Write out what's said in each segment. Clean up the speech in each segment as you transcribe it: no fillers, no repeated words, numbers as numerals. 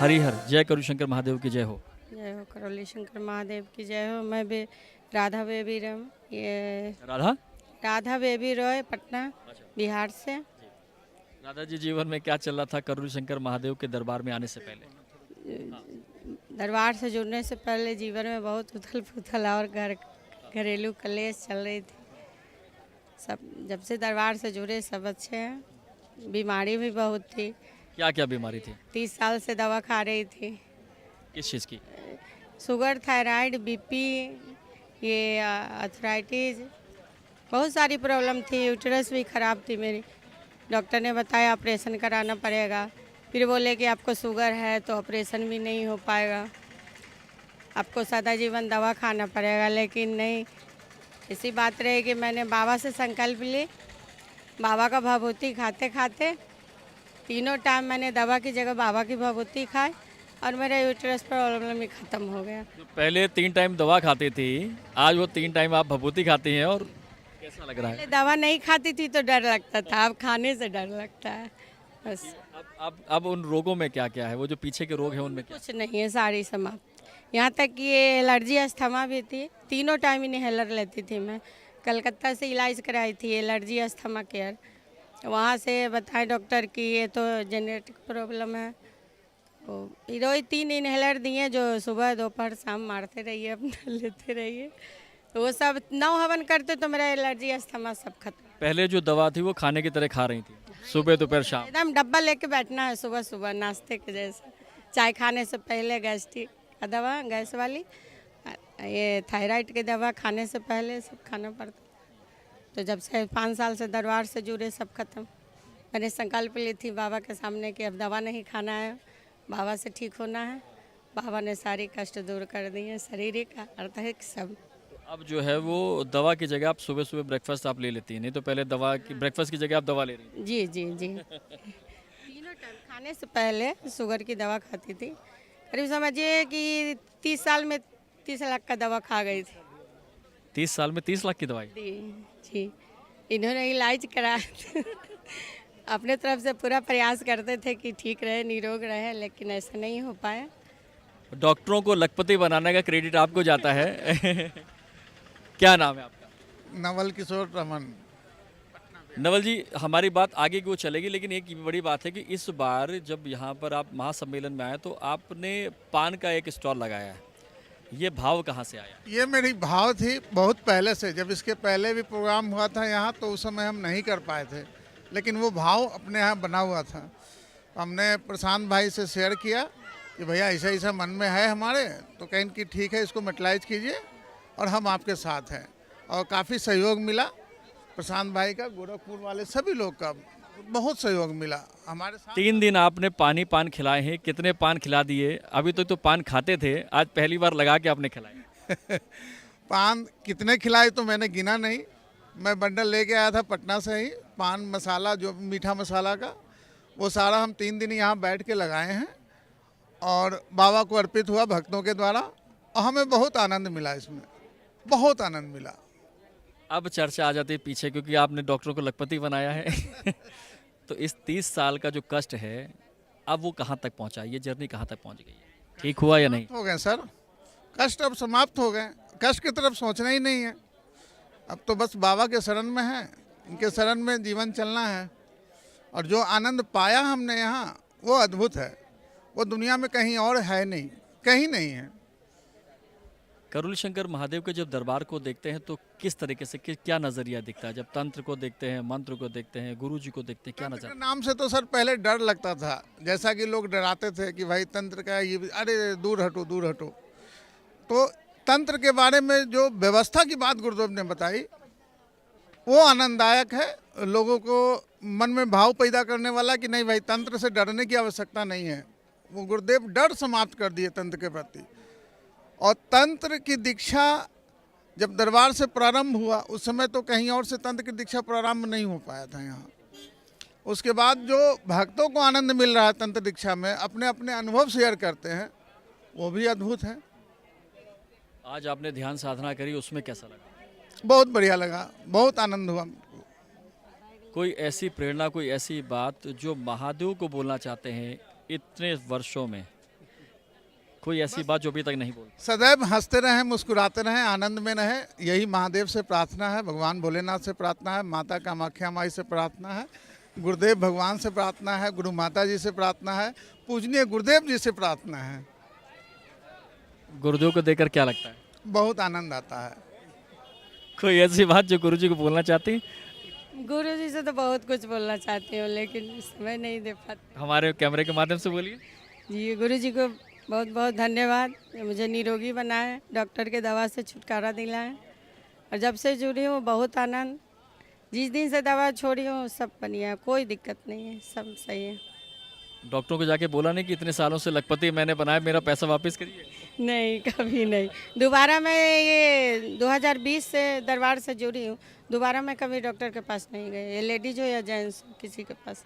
हरिहर जय करुण शंकर महादेव की जय हो। जय हो करौली शंकर महादेव की जय हो। मैं भी राधा बेबी रम ये राधा राधा बेबी रॉय पटना बिहार से। राधा जी, जीवन में क्या चल रहा था करुण शंकर महादेव के दरबार में आने से पहले? दरबार से जुड़ने से पहले जीवन में बहुत उथल पुथल और घरेलू कलेश चल रही थी। सब जब से दरबार से जुड़े सब अच्छे हैं। बीमारी भी बहुत थी। क्या क्या बीमारी थी? 30 साल से दवा खा रही थी। किस चीज़ की? शुगर, थायराइड, बीपी, ये अर्थराइटिस, बहुत सारी प्रॉब्लम थी। यूटरस भी ख़राब थी मेरी। डॉक्टर ने बताया ऑपरेशन कराना पड़ेगा। फिर बोले कि आपको शुगर है तो ऑपरेशन भी नहीं हो पाएगा, आपको सदा जीवन दवा खाना पड़ेगा। लेकिन नहीं, इसी बात रही कि मैंने बाबा से संकल्प ली। बाबा का भभूति खाते खाते तीनों टाइम मैंने दवा की जगह बाबा की भभूति खाई और मेरा यूटरस प्रॉब्लम ही ख़त्म हो गया। तो पहले 3 टाइम दवा खाती थी, आज वो 3 टाइम आप भभूति खाती हैं और कैसा लग रहा है? पहले दवा नहीं खाती थी तो डर लगता था, अब खाने से डर लगता है बस। अब उन रोगों में क्या क्या है? वो जो पीछे के रोग हैं उनमें क्या? कुछ नहीं है, सारी समाप्त। यहाँ तक कि ये एलर्जी अस्थमा भी थी। तीनों टाइम इन्हेलर लेती थी मैं। कलकत्ता से इलाज कराई थी एलर्जी अस्थमा केयर। वहाँ से बताए डॉक्टर कि ये तो जेनेटिक प्रॉब्लम है। तो रोज 3 इन्हेलर दिए जो सुबह दोपहर शाम मारते रहिए, अपना लेते रहिए। तो वो सब 9 हवन करते तो मेरा एलर्जी अस्थमा सब खत्म। पहले जो दवा थी वो खाने की तरह खा रही थी, सुबह दोपहर शाम? एकदम डब्बा लेके बैठना है सुबह सुबह नाश्ते के जैसे। चाय खाने से पहले गैस्ट्रिक का दवा, गैस वाली, ये थायराइड की दवा खाने से पहले सब खाना पड़ता। तो जब से 5 साल से दरबार से जुड़े सब खत्म। मैंने संकल्प ली थी बाबा के सामने कि अब दवा नहीं खाना है, बाबा से ठीक होना है। बाबा ने सारी कष्ट दूर कर दिए, शारीरिक आर्थिक सब। अब जो है वो दवा की जगह आप सुबह सुबह ब्रेकफास्ट आप ले लेती हैं, नहीं तो पहले दवा की ब्रेकफास्ट की जगह आप दवा ले रही थी। जी जी जी तीनों टाइम खाने से पहले शुगर की दवा खाती थी। करीब समझिए कि 30 साल में 30 लाख का दवा खा गई थी। 30 साल में 30 लाख की दवाई? जी जी, इन्होंने इलाज कराया अपने तरफ से पूरा प्रयास करते थे कि ठीक रहे, निरोग रहे, लेकिन ऐसा नहीं हो पाया। डॉक्टरों को लखपति बनाने का क्रेडिट आपको जाता है। क्या नाम है आपका? नवल किशोर रमन। नवल जी, हमारी बात आगे की वो चलेगी, लेकिन एक बड़ी बात है कि इस बार जब यहाँ पर आप महासम्मेलन में आए तो आपने पान का एक स्टॉल लगाया है। ये भाव कहाँ से आया? ये मेरी भाव थी बहुत पहले से। जब इसके पहले भी प्रोग्राम हुआ था यहाँ तो उस समय हम नहीं कर पाए थे, लेकिन वो भाव अपने यहाँ बना हुआ था। हमने प्रशांत भाई से शेयर किया कि भैया ऐसा ऐसा मन में है हमारे, तो कहें कि ठीक है इसको मेटलाइज कीजिए और हम आपके साथ हैं। और काफ़ी सहयोग मिला प्रशांत भाई का, गोरखपुर वाले सभी लोग का बहुत सहयोग मिला हमारे साथ। 3 दिन आपने पान खिलाए हैं, कितने पान खिला दिए? अभी तो पान खाते थे, आज पहली बार लगा के आपने खिलाए। पान कितने खिलाए तो मैंने गिना नहीं। मैं बंडल लेके आया था पटना से ही, पान मसाला जो मीठा मसाला का, वो सारा हम 3 दिन यहाँ बैठ के लगाए हैं और बाबा को अर्पित हुआ भक्तों के द्वारा। और हमें बहुत आनंद मिला, इसमें बहुत आनंद मिला। अब चर्चा आ जाती है पीछे, क्योंकि आपने डॉक्टरों को लखपति बनाया है। तो इस 30 साल का जो कष्ट है अब वो कहाँ तक पहुँचा? ये जर्नी कहाँ तक पहुँच गई है? ठीक हुआ या नहीं? हो गए सर, कष्ट अब समाप्त हो गए। कष्ट की तरफ सोचना ही नहीं है। अब तो बस बाबा के शरण में है, इनके शरण में जीवन चलना है। और जो आनंद पाया हमने यहाँ वो अद्भुत है, वो दुनिया में कहीं और है नहीं, कहीं नहीं है। करुण शंकर महादेव के जब दरबार को देखते हैं तो किस तरीके से, क्या नज़रिया दिखता है? जब तंत्र को देखते हैं, मंत्र को देखते हैं, गुरु जी को देखते हैं, क्या नजर? नाम से तो सर पहले डर लगता था, जैसा कि लोग डराते थे कि भाई तंत्र का ये, अरे दूर हटो दूर हटो। तो तंत्र के बारे में जो व्यवस्था की बात गुरुदेव ने बताई वो आनंददायक है, लोगों को मन में भाव पैदा करने वाला कि नहीं भाई तंत्र से डरने की आवश्यकता नहीं है। वो गुरुदेव डर समाप्त कर दिए तंत्र के प्रति। और तंत्र की दीक्षा जब दरबार से प्रारंभ हुआ उस समय तो कहीं और से तंत्र की दीक्षा प्रारंभ नहीं हो पाया था यहाँ। उसके बाद जो भक्तों को आनंद मिल रहा है तंत्र दीक्षा में, अपने अपने अनुभव शेयर करते हैं, वो भी अद्भुत है। आज आपने ध्यान साधना करी, उसमें कैसा लगा? बहुत बढ़िया लगा, बहुत आनंद हुआ। कोई ऐसी प्रेरणा, कोई ऐसी बात जो महादेव को बोलना चाहते हैं इतने वर्षों में, कोई ऐसी बात जो अभी तक नहीं बोल? सदैव हंसते रहें, मुस्कुराते रहें, आनंद में रहें, यही महादेव से प्रार्थना है, भगवान भोलेनाथ से प्रार्थना है, माता कामाख्या माई से प्रार्थना है, गुरुदेव भगवान से प्रार्थना है, गुरु माता जी से प्रार्थना है, पूजनीय गुरुदेव जी से प्रार्थना है। गुरुदेव को देखकर क्या लगता है? बहुत आनंद आता है। कोई ऐसी बात जो गुरुजी को बोलना चाहती? गुरु जी से तो बहुत कुछ बोलना चाहती हूँ लेकिन समय नहीं दे पाती। हमारे कैमरे के माध्यम से बोलिए। जी गुरु जी को बहुत बहुत धन्यवाद, मुझे निरोगी बनाए, डॉक्टर के दवा से छुटकारा दिलाए और जब से जुड़ी हूँ बहुत आनंद। जिस दिन से दवा छोड़ी हूँ सब बढ़िया, कोई दिक्कत नहीं है, सब सही है। डॉक्टरों को जाके बोला नहीं कि इतने सालों से लखपति मैंने बनाया, मेरा पैसा वापस करिए? नहीं, कभी नहीं। दोबारा मैं ये 2020 से दरबार से जुड़ी हूँ, दोबारा मैं कभी डॉक्टर के पास नहीं गई, ये लेडीज हो या जेंट्स किसी के पास।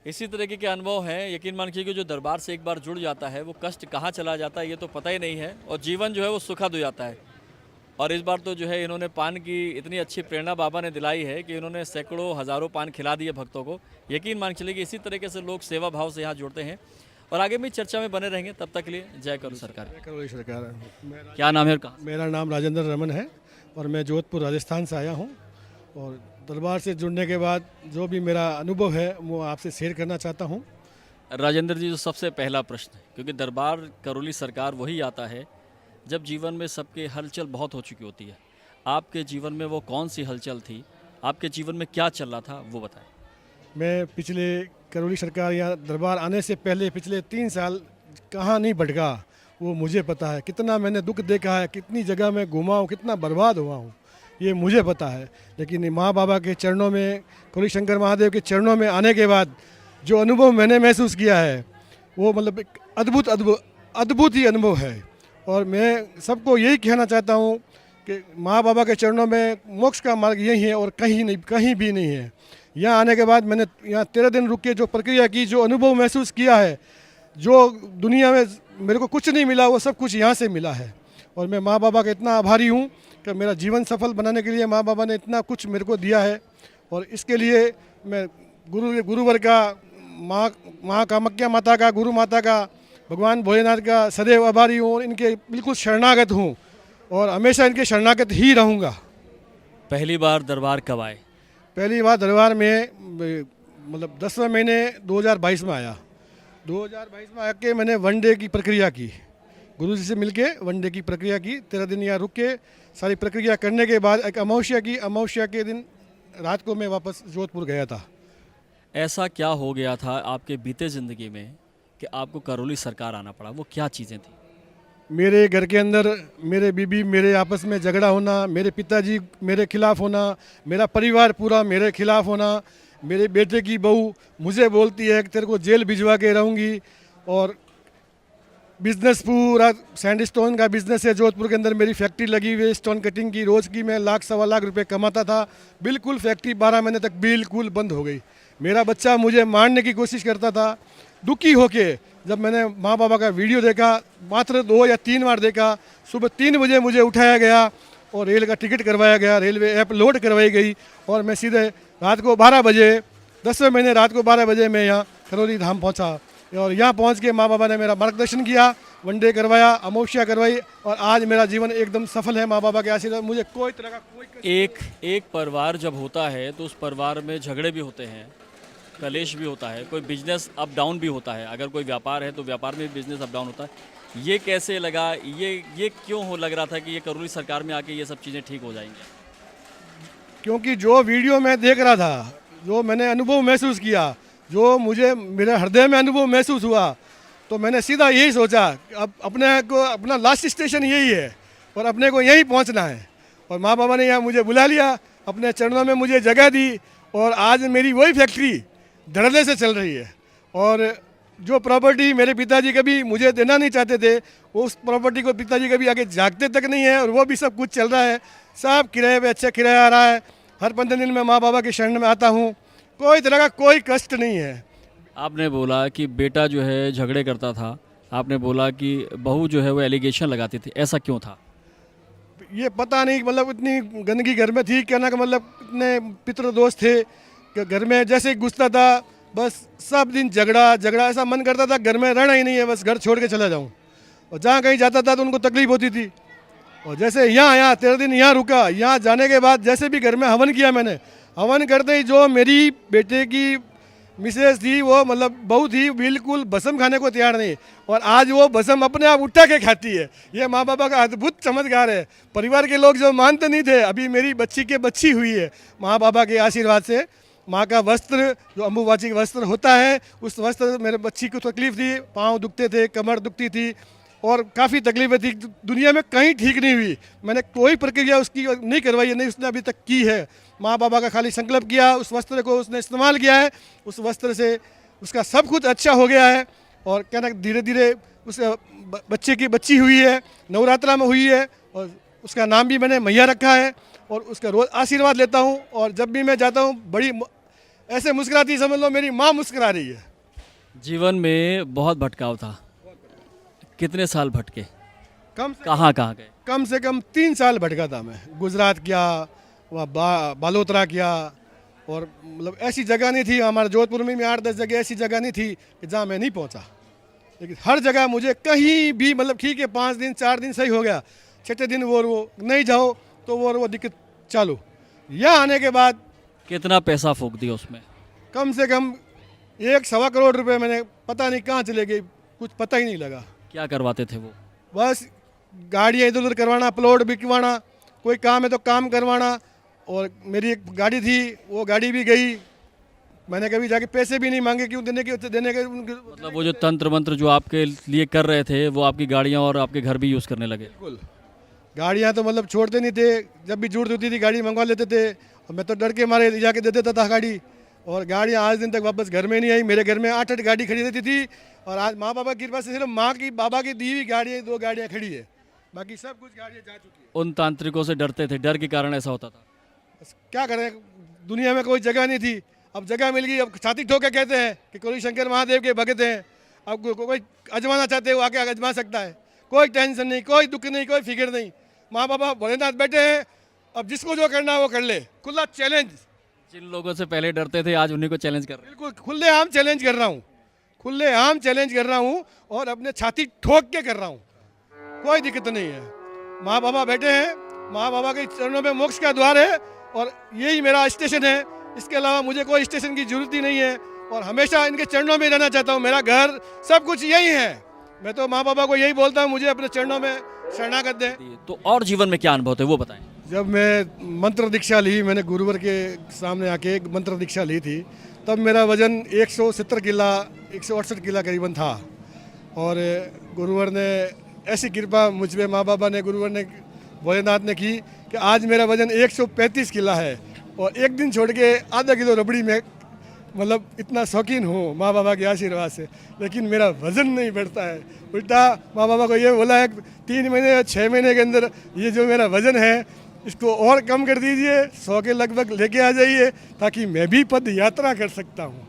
इसी तरीके के अनुभव हैं। यकीन मानिए कि जो दरबार से एक बार जुड़ जाता है वो कष्ट कहाँ चला जाता है ये तो पता ही नहीं है और जीवन जो है वो सुखद हो जाता है। और इस बार तो जो है इन्होंने पान की इतनी अच्छी प्रेरणा बाबा ने दिलाई है कि इन्होंने सैकड़ों हज़ारों पान खिला दिए भक्तों को। यकीन मान चलिए कि इसी तरीके से लोग सेवा भाव से यहाँ जुड़ते हैं और आगे भी चर्चा में बने रहेंगे। तब तक के लिए जय करो सरकार। करोली सरकार। क्या नाम है और कहाँ? मेरा नाम राजेंद्र रमन है और मैं जोधपुर राजस्थान से आया हूँ और दरबार से जुड़ने के बाद जो भी मेरा अनुभव है वो आपसे शेयर करना चाहता हूँ। राजेंद्र जी, जो सबसे पहला प्रश्न, क्योंकि दरबार करौली सरकार वही आता है जब जीवन में सबके हलचल बहुत हो चुकी होती है। आपके जीवन में वो कौन सी हलचल थी, आपके जीवन में क्या चल रहा था, वो बताएं। मैं पिछले करौली सरकार या दरबार आने से पहले पिछले 3 साल कहाँ नहीं भटका वो मुझे पता है। कितना मैंने दुख देखा है, कितनी जगह मैं घुमा हूँ, कितना बर्बाद हुआ हूँ ये मुझे पता है। लेकिन माँ बाबा के चरणों में, करौली शंकर महादेव के चरणों में आने के बाद जो अनुभव मैंने महसूस किया है वो मतलब एक अद्भुत ही अनुभव है। और मैं सबको यही कहना चाहता हूँ कि माँ बाबा के चरणों में मोक्ष का मार्ग यही है और कहीं भी नहीं है। यहाँ आने के बाद मैंने यहाँ 13 दिन रुक के जो प्रक्रिया की, जो अनुभव महसूस किया है, जो दुनिया में मेरे को कुछ नहीं मिला वो सब कुछ यहाँ से मिला है। और मैं माँ बाबा का इतना आभारी हूँ कि मेरा जीवन सफल बनाने के लिए माँ बाबा ने इतना कुछ मेरे को दिया है। और इसके लिए मैं गुरुवर का, माँ कामाख्या माता का, गुरु माता का, भगवान भोलेनाथ का सदैव आभारी हूँ और इनके बिल्कुल शरणागत हूँ और हमेशा इनके शरणागत ही रहूँगा। पहली बार दरबार कब आए? पहली बार दरबार में मतलब 10वें महीने 2022 में आया। 2022 में आके मैंने 1 डे की प्रक्रिया की, गुरु जी से मिलके 1 डे की प्रक्रिया की। 13 दिन यहाँ रुक के सारी प्रक्रिया करने के बाद एक अमावस्या के दिन रात को मैं वापस जोधपुर गया था। ऐसा क्या हो गया था आपके बीते ज़िंदगी में कि आपको करौली सरकार आना पड़ा? वो क्या चीज़ें थी? मेरे घर के अंदर मेरे बीबी मेरे आपस में झगड़ा होना, मेरे पिताजी मेरे खिलाफ़ होना, मेरा परिवार पूरा मेरे खिलाफ़ होना, मेरे बेटे की बहू मुझे बोलती है कि तेरे को जेल भिजवा के रहूँगी। और बिज़नेस पूरा सैंडस्टोन का बिज़नेस है जोधपुर के अंदर, मेरी फैक्ट्री लगी हुई है स्टोन कटिंग की। रोज़ की मैं 1 सवा लाख रुपए कमाता था। बिल्कुल फैक्ट्री 12 महीने तक बिल्कुल बंद हो गई। मेरा बच्चा मुझे मारने की कोशिश करता था। दुखी होके जब मैंने माँ बाबा का वीडियो देखा, मात्र 2 या 3 बार देखा, सुबह 3 बजे मुझे उठाया गया और रेल का टिकट करवाया गया, रेलवे ऐप लोड करवाई गई और मैं सीधे रात को 12 बजे 10वें महीने रात को 12 बजे मैं यहाँ करौली धाम पहुँचा। और यहाँ पहुँच के माँ बाबा ने मेरा मार्गदर्शन किया, 1 डे करवाया, अमावस्या करवाई और आज मेरा जीवन एकदम सफल है। माँ बाबा के आशीर्वाद, मुझे कोई तरह का एक परिवार जब होता है तो उस परिवार में झगड़े भी होते हैं, कलेश भी होता है, कोई बिजनेस अप डाउन भी होता है। अगर कोई व्यापार है तो व्यापार में भी बिजनेस अप डाउन होता है। ये कैसे लगा, ये क्यों लग रहा था कि ये करौली सरकार में आके ये सब चीज़ें ठीक हो जाएंगी? क्योंकि जो वीडियो मैं देख रहा था, जो मैंने अनुभव महसूस किया, जो मुझे मेरे हृदय में अनुभव महसूस हुआ, तो मैंने सीधा यही सोचा अब अपने को अपना लास्ट स्टेशन यही है और अपने को यहीं पहुंचना है। और माँ बाबा ने यहाँ मुझे बुला लिया, अपने चरणों में मुझे जगह दी और आज मेरी वही फैक्ट्री धड़ल्ले से चल रही है। और जो प्रॉपर्टी मेरे पिताजी कभी मुझे देना नहीं चाहते थे, उस प्रॉपर्टी को पिताजी कभी आगे झाँकते तक नहीं है और वो भी सब कुछ चल रहा है। सब किराए पे अच्छा किराया आ रहा है। हर 15 दिन में माँ बाबा के शरण में आता हूँ, कोई तरह का कोई कष्ट नहीं है। आपने बोला कि बेटा जो है झगड़े करता था, आपने बोला कि बहू जो है वो एलिगेशन लगाती थी, ऐसा क्यों था? ये पता नहीं, मतलब इतनी गंदगी घर में थी, कहना का मतलब इतने पितृ दोष थे कि घर में जैसे ही घुसता था बस सब दिन झगड़ा झगड़ा, ऐसा मन करता था घर में रहना ही नहीं है, बस घर छोड़ के चला जाऊँ। और जहाँ कहीं जाता था तो उनको तकलीफ होती थी। और जैसे यहाँ आया 13 दिन यहाँ रुका, यहाँ जाने के बाद जैसे भी घर में हवन किया मैंने, हवन करते ही जो मेरी बेटे की मिसेज थी वो मतलब बहू थी, बिल्कुल भस्म खाने को तैयार नहीं, और आज वो भस्म अपने आप उठा के खाती है। ये माँ बाबा का अद्भुत चमत्कार है। परिवार के लोग जो मानते नहीं थे, अभी मेरी बच्ची के बच्ची हुई है माँ बाबा के आशीर्वाद से। माँ का वस्त्र जो अम्बुबाची का वस्त्र होता है, उस वस्त्र मेरे बच्ची को तकलीफ थी, पाँव दुखते थे, कमर दुखती थी और काफ़ी तकलीफें थी। दुनिया में कहीं ठीक नहीं हुई, मैंने कोई प्रक्रिया उसकी नहीं करवाई है, नहीं उसने अभी तक की है। माँ बाबा का खाली संकल्प किया, उस वस्त्र को उसने इस्तेमाल किया है, उस वस्त्र से उसका सब कुछ अच्छा हो गया है। और कहना धीरे धीरे उस बच्चे की बच्ची हुई है, नवरात्रा में हुई है, और उसका नाम भी मैंने मैया रखा है और उसका रोज़ आशीर्वाद लेता हूँ। और जब भी मैं जाता हूँ बड़ी ऐसे मुस्कुराती, समझ लो मेरी माँ मुस्कुरा रही है। जीवन में बहुत भटकाव था, कितने साल भटके, कम कहाँ कहाँ गए? कम से कम 3 साल भटका था मैं। गुजरात किया, वहाँ बालोतरा किया, और मतलब ऐसी जगह नहीं थी, हमारे जोधपुर में भी 8-10 जगह ऐसी जगह नहीं थी कि जहाँ मैं नहीं पहुँचा। लेकिन हर जगह मुझे कहीं भी मतलब ठीक है 5 दिन 4 दिन सही हो गया, 6ठे दिन वो नहीं जाओ तो वो दिक्कत चालू। यहाँ आने के बाद कितना पैसा फूंक दिया उसमें? कम से कम 1-1.25 करोड़ रुपए मैंने पता नहीं कहाँ चले गए, कुछ पता ही नहीं लगा। क्या करवाते थे वो? बस गाड़ियाँ इधर उधर करवाना, प्लॉट बिकवाना, कोई काम है तो काम करवाना। और मेरी एक गाड़ी थी, वो गाड़ी भी गई, मैंने कभी जाके पैसे भी नहीं मांगे, क्यों देने के मतलब वो जो तंत्र मंत्र जो आपके लिए कर रहे थे वो आपकी गाड़ियाँ और आपके घर भी यूज़ करने लगे? बिल्कुल। गाड़ियाँ तो मतलब छोड़ते नहीं थे, जब भी जरूरत होती थी गाड़ी मंगवा लेते थे, और मैं तो डर के मारे जाके दे देता था गाड़ी। और गाड़ियाँ आज दिन तक वापस घर में नहीं आई। मेरे घर में 8-8 गाड़ी खड़ी रहती थी, और आज माँ बाबा की कृपा से सिर्फ माँ की बाबा की दी हुई गाड़ियाँ 2 गाड़ियाँ खड़ी है, बाकी सब कुछ गाड़ियाँ जा चुकी है। उन तांत्रिकों से डरते थे, डर के कारण ऐसा होता था? बस क्या करें, दुनिया में कोई जगह नहीं थी, अब जगह मिल गई। अब छाती ठोक के कहते हैं कि कोई शंकर महादेव के भगत हैं, अब कोई अजमाना चाहते हो आके अजमा सकता है, कोई टेंशन नहीं, कोई दुख नहीं, कोई फिक्र नहीं। माँ बाबा भोलेनाथ बैठे हैं, अब जिसको जो करना है वो कर ले, खुला चैलेंज। जिन लोगों से पहले डरते थे आज उन्हीं को चैलेंज कर रहे हैं। बिल्कुल खुलेआम चैलेंज कर रहा हूँ, खुलेआम चैलेंज कर रहा हूँ, और अपने छाती ठोक के कर रहा हूँ, कोई दिक्कत नहीं है। माँ बाबा बैठे हैं, माँ बाबा के चरणों में मोक्ष का द्वार है, और यही मेरा स्टेशन है। इसके अलावा मुझे कोई स्टेशन की जरूरत ही नहीं है, और हमेशा इनके चरणों में रहना चाहता हूँ। मेरा घर सब कुछ यही है। मैं तो माँ बाबा को यही बोलता हूँ, मुझे अपने चरणों में शरणागत दें। तो और जीवन में क्या अनुभव थे वो बताएं? जब मैं मंत्र दीक्षा ली, मैंने गुरुवर के सामने आके एक मंत्र दीक्षा ली थी, तब मेरा वजन 170 किला 168 किला करीबन था। और गुरुवर ने ऐसी कृपा मुझ पे, माँ बाबा ने, गुरुवर ने, भोलेनाथ ने की कि आज मेरा वजन 135 किला है। और एक दिन छोड़ के आधा किलो रबड़ी में मतलब इतना शौकीन हूँ माँ बाबा के आशीर्वाद से, लेकिन मेरा वज़न नहीं बढ़ता है। उल्टा माँ बाबा को ये बोला है 3 महीने या 6 महीने के अंदर ये जो मेरा वज़न है इसको और कम कर दीजिए, 100 के लगभग लेके आ जाइए, ताकि मैं भी पद यात्रा कर सकता हूँ।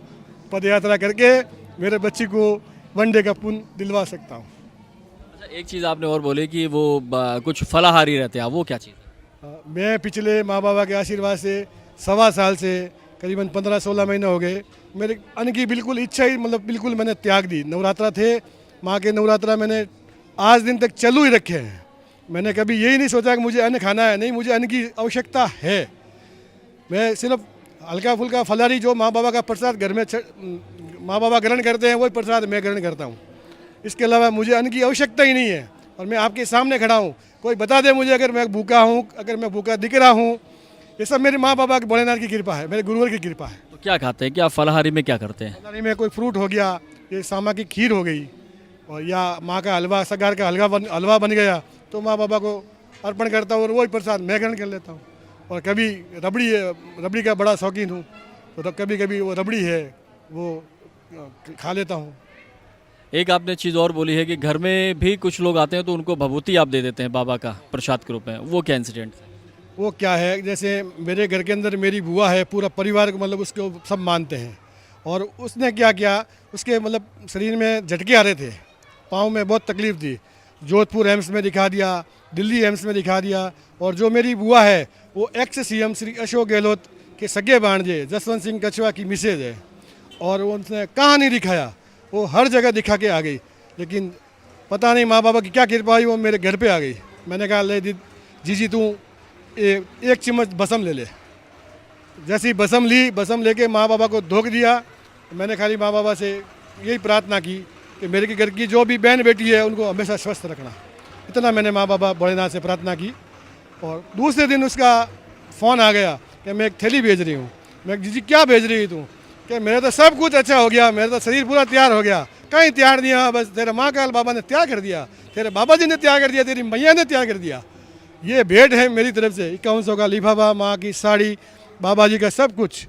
पद यात्रा करके मेरे बच्ची को वनडे का पुण्य दिलवा सकता हूँ। अच्छा, एक चीज़ आपने और बोली कि वो कुछ फलाहारी रहते हैं, वो क्या चीज़ है? मैं पिछले माँ बाबा के आशीर्वाद से 1.25 साल से करीबन 15-16 महीने हो गए, मेरे अन्न की बिल्कुल इच्छा ही मतलब बिल्कुल मैंने त्याग दी। नवरात्रा थे, माँ के नवरात्रा मैंने आज दिन तक चालू ही रखे हैं। मैंने कभी यही नहीं सोचा कि मुझे अन्न खाना है, नहीं, मुझे अन्न की आवश्यकता है। मैं सिर्फ हल्का फुल्का फलाहारी जो माँ बाबा का प्रसाद घर में माँ बाबा ग्रहण करते हैं वही प्रसाद मैं ग्रहण करता हूँ। इसके अलावा मुझे अन्न की आवश्यकता ही नहीं है। और मैं आपके सामने खड़ा हूँ, कोई बता दे मुझे अगर मैं भूखा हूँ, अगर मैं भूखा दिख रहा हूँ, ये सब मेरे माँ बाबा के भोलेनाथ की कृपा है, मेरे गुरुवर की कृपा है। तो क्या खाते हैं, क्या फलाहारी में क्या करते हैं? फलाहारी में कोई फ्रूट हो गया, ये सामा की खीर हो गई, और या माँ का हलवा, सगार का हलवा बन गया तो माँ बाबा को अर्पण करता हूँ और वही प्रसाद मैं ग्रहण कर लेता हूँ। और कभी रबड़ी का बड़ा शौकीन हूँ, तो कभी कभी वो रबड़ी है वो खा लेता हूँ। एक आपने चीज़ और बोली है कि घर में भी कुछ लोग आते हैं तो उनको भभूति आप दे देते हैं बाबा का प्रसाद के रूप में, वो क्या इंसिडेंट है? वो क्या है, जैसे मेरे घर के अंदर मेरी बुआ है, पूरा परिवार को मतलब उसको सब मानते हैं, और उसने क्या किया, उसके मतलब शरीर में झटके आ रहे थे, पाँव में बहुत तकलीफ थी, जोधपुर एम्स में दिखा दिया, दिल्ली एम्स में दिखा दिया। और जो मेरी बुआ है वो एक्स CM श्री अशोक गहलोत के सगे भांजे जसवंत सिंह कछवा की मिसेज है। और उसने कहाँ नहीं दिखाया, वो हर जगह दिखा के आ गई। लेकिन पता नहीं माँ बाबा की क्या कृपा हुई, वो मेरे घर पे आ गई। मैंने कहा ले जीजी तू एक चम्मच बसम ले ले। जैसी बसम ली, बसम लेके माँ बाबा को धोख दिया। मैंने खाली माँ बाबा से यही प्रार्थना की कि मेरे के घर की जो भी बहन बेटी है उनको हमेशा स्वस्थ रखना। इतना मैंने माँ बाबा भोलेनाथ से प्रार्थना की। और दूसरे दिन उसका फ़ोन आ गया कि मैं एक थैली भेज रही हूँ। मैं जीजी क्या भेज रही तू? कि मेरा तो सब कुछ अच्छा हो गया, मेरा तो शरीर पूरा तैयार हो गया। कहीं तैयार नहीं हुआ, बस तेरे माँ काल बाबा ने तैयार कर दिया, तेरे बाबा जी ने तैयार कर दिया, तेरी मैया ने तैयार कर दिया। ये भेंट है मेरी तरफ से 5100 का लिफाफा, माँ की साड़ी, बाबा जी का सब कुछ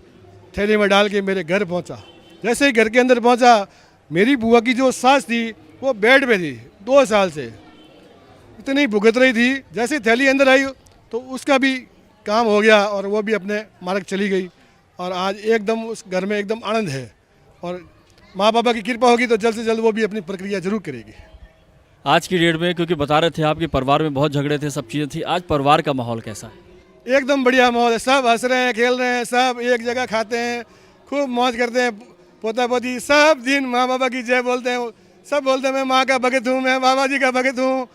थैली में डाल के मेरे घर पहुँचा। जैसे ही घर के अंदर पहुँचा, मेरी बुआ की जो सास थी वो बेड पे थी 2 साल से, इतनी भुगत रही थी। जैसे ही थैली अंदर आई तो उसका भी काम हो गया और वो भी अपने मार्ग चली गई। और आज एकदम उस घर में एकदम आनंद है। और माँ बाबा की कृपा होगी तो जल्द से जल्द वो भी अपनी प्रक्रिया जरूर करेगी। आज की डेट में, क्योंकि बता रहे थे आपके परिवार में बहुत झगड़े थे, सब चीज़ें थी, आज परिवार का माहौल कैसा है? एकदम बढ़िया माहौल है, सब हंस रहे हैं, खेल रहे हैं, सब एक जगह खाते हैं, खूब मौज करते हैं। पोता पोती सब दिन माँ बाबा की जय बोलते हैं। सब बोलते हैं मैं माँ का भगत हूँ, मैं बाबा जी का भगत हूँ।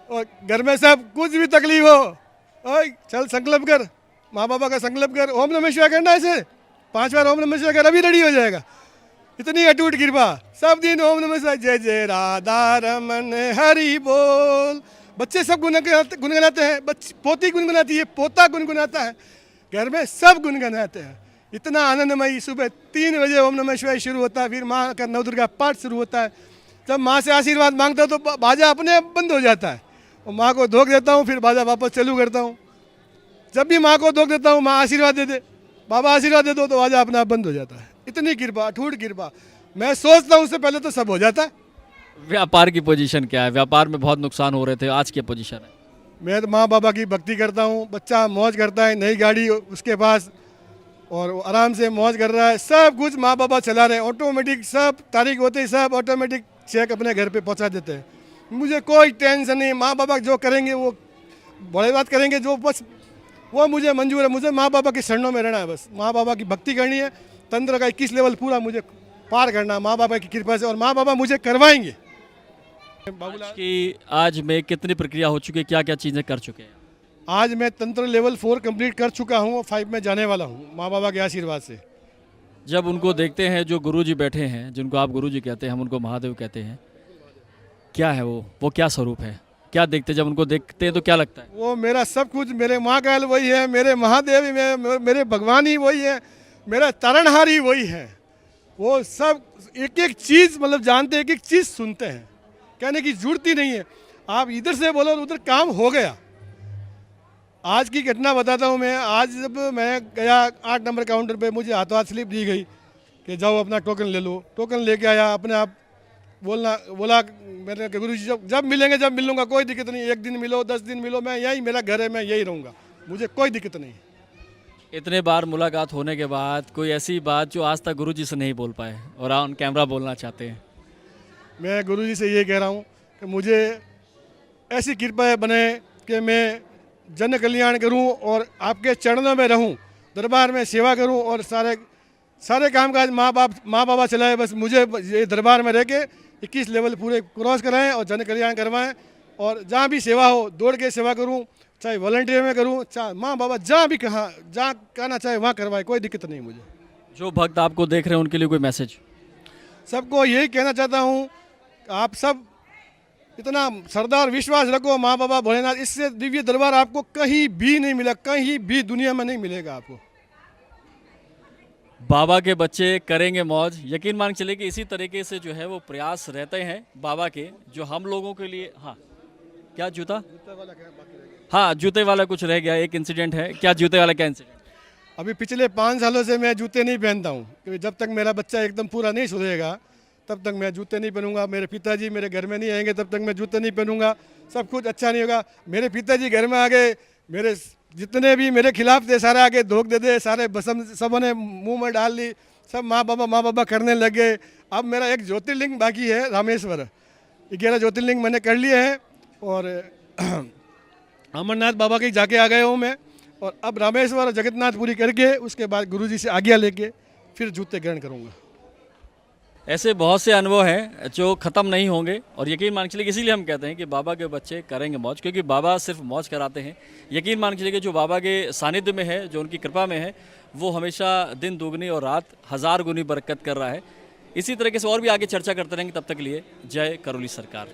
और घर में सब कुछ भी तकलीफ हो, ओए चल संकल्प कर, माँ बाबा का संकल्प कर, ओम नमः शिवाय करना, ऐसे 5 बार ओम नमः शिवाय कर, अभी रेडी हो जाएगा। इतनी अटूट कृपा, सब दिन ओम नमः शिवाय, जय जय राधा रमन हरि बोल। बच्चे सब गुनगुनाते हैं, पोती गुनगुनाती है, पोता गुनगुनाता है, घर में सब गुनगुनाते हैं। इतना आनंदमयी। सुबह 3 बजे ओम नमः शिवाय शुरू होता है, फिर माँ का नवदुर्गा पाठ शुरू होता है। जब माँ से आशीर्वाद मांगता हूँ तो बाजा अपने आप बंद हो जाता है, और माँ को धोख देता हूँ, फिर बाजा वापस चालू करता हूँ। जब भी माँ को धोख देता हूँ, माँ आशीर्वाद दे दे, बाबा आशीर्वाद दे दो, तो बाजा अपने आप बंद हो जाता है। इतनी कृपा, अटूट कृपा। मैं सोचता हूँ उससे पहले तो सब हो जाता है। व्यापार की पोजीशन क्या है? व्यापार में बहुत नुकसान हो रहे थे, आज क्या पोजीशन है? मैं तो माँ बाबा की भक्ति करता हूँ। बच्चा मौज करता है, नई गाड़ी उसके पास, और वो आराम से मौज कर रहा है। सब कुछ माँ बाबा चला रहे हैं, ऑटोमेटिक, सब तारीख होते ही सब ऑटोमेटिक चेक अपने घर पे पहुँचा देते हैं। मुझे कोई टेंशन नहीं। माँ बाबा जो करेंगे वो बड़े बात करेंगे, जो बस वो मुझे मंजूर है। मुझे माँ बाबा के शरणों में रहना है, बस माँ बाबा की भक्ति करनी है। तंत्र का 21 लेवल पूरा मुझे पार करना है माँ बाबा की कृपा से, और माँ बाबा मुझे करवाएंगे। आज में कितनी प्रक्रिया हो चुकी है, क्या क्या चीज़ें कर चुके हैं? आज मैं तंत्र लेवल 4 कंप्लीट कर चुका हूँ और 5 में जाने वाला हूँ माँ बाबा के आशीर्वाद से। जब उनको देखते हैं, जो गुरुजी बैठे हैं, जिनको आप गुरुजी कहते हैं, हम उनको महादेव कहते हैं, क्या है वो क्या स्वरूप है? क्या देखते हैं जब उनको देखते हैं तो क्या लगता है? वो मेरा सब कुछ, मेरे माँ का वही है, मेरे महादेव ही, मेरे भगवान ही वही है, मेरा तारणहार ही वही है। वो सब एक एक चीज़ मतलब जानते हैं, एक एक चीज़ सुनते हैं, कहने की जरूरत ही नहीं है। आप इधर से बोलो उधर काम हो गया। आज की घटना बताता हूँ मैं। आज जब मैं गया 8 नंबर काउंटर पे, मुझे हाथों हाथ स्लिप दी गई कि जाओ अपना टोकन ले लो। टोकन लेके आया, अपने आप बोला मेरे गुरु जी जब मिलेंगे, जब मिलूंगा, कोई दिक्कत नहीं, 1 दिन मिलो, 10 दिन मिलो, मैं यही, मेरा घर है, मैं यही रहूँगा, मुझे कोई दिक्कत नहीं। इतने बार मुलाकात होने के बाद कोई ऐसी बात जो आज तक गुरुजी से नहीं बोल पाए और ऑन कैमरा बोलना चाहते हैं? मैं गुरुजी से ये कह रहा हूँ कि मुझे ऐसी कृपा बने कि मैं जन कल्याण करूं और आपके चरणों में रहूं, दरबार में सेवा करूं, और सारे कामकाज माँ बाबा चलाए। बस मुझे ये दरबार में रह के 21 लेवल पूरे क्रॉस कराएं और जन कल्याण करवाएं। और जहाँ भी सेवा हो दौड़ के सेवा करूं, चाहे वॉलंटियर में करूं, चाहे माँ बाबा जहाँ भी जहाँ कहना चाहे वहाँ करवाए, कोई दिक्कत नहीं मुझे। जो भक्त आपको देख रहे हैं उनके लिए कोई मैसेज? सबको यही कहना चाहता हूँ, आप सब इतना सरदार विश्वास रखो माँ बाबा भोलेनाथ, इससे दिव्य दरबार आपको कहीं भी नहीं मिला, कहीं भी दुनिया में नहीं मिलेगा आपको। बाबा के बच्चे करेंगे मौज। यकीन मान चले कि इसी तरीके से जो है वो प्रयास रहते हैं बाबा के, जो हम लोगों के लिए। हाँ, क्या जूता? हाँ, जूते वाला कुछ रह गया, एक इंसिडेंट है। क्या जूते वाला, क्या इंसिडेंट? अभी पिछले 5 सालों से मैं जूते नहीं पहनता हूँ, क्योंकि जब तक मेरा बच्चा एकदम पूरा नहीं सुधरेगा तब तक मैं जूते नहीं पहनूंगा। मेरे पिताजी मेरे घर में नहीं आएंगे तब तक मैं जूते नहीं पहनूंगा। सब कुछ अच्छा नहीं होगा। मेरे पिताजी घर में आ गए, मेरे जितने भी मेरे खिलाफ थे सारे आके धोख दे दे, सारे बसम सबों ने मुंह में डाल ली, सब माँ बाबा करने लगे। अब मेरा एक ज्योतिर्लिंग बाकी है, रामेश्वर। 11 ज्योतिर्लिंग मैंने कर लिए हैं, और अमरनाथ बाबा के जाके आ गया हूँ मैं। और अब रामेश्वर और जगन्नाथपुरी करके उसके बाद गुरुजी से आज्ञा लेके फिर जूते ग्रहण करूँगा। ऐसे बहुत से अनुभव हैं जो ख़त्म नहीं होंगे और यकीन मान के चलिए इसीलिए हम कहते हैं कि बाबा के बच्चे करेंगे मौज, क्योंकि बाबा सिर्फ मौज कराते हैं। यकीन मान के चलिए कि जो बाबा के सानिध्य में है, जो उनकी कृपा में है, वो हमेशा दिन दुगनी और रात 1000 गुनी बरकत कर रहा है। इसी तरीके से और भी आगे चर्चा करते रहेंगे। तब तक के लिए जय करौली सरकार।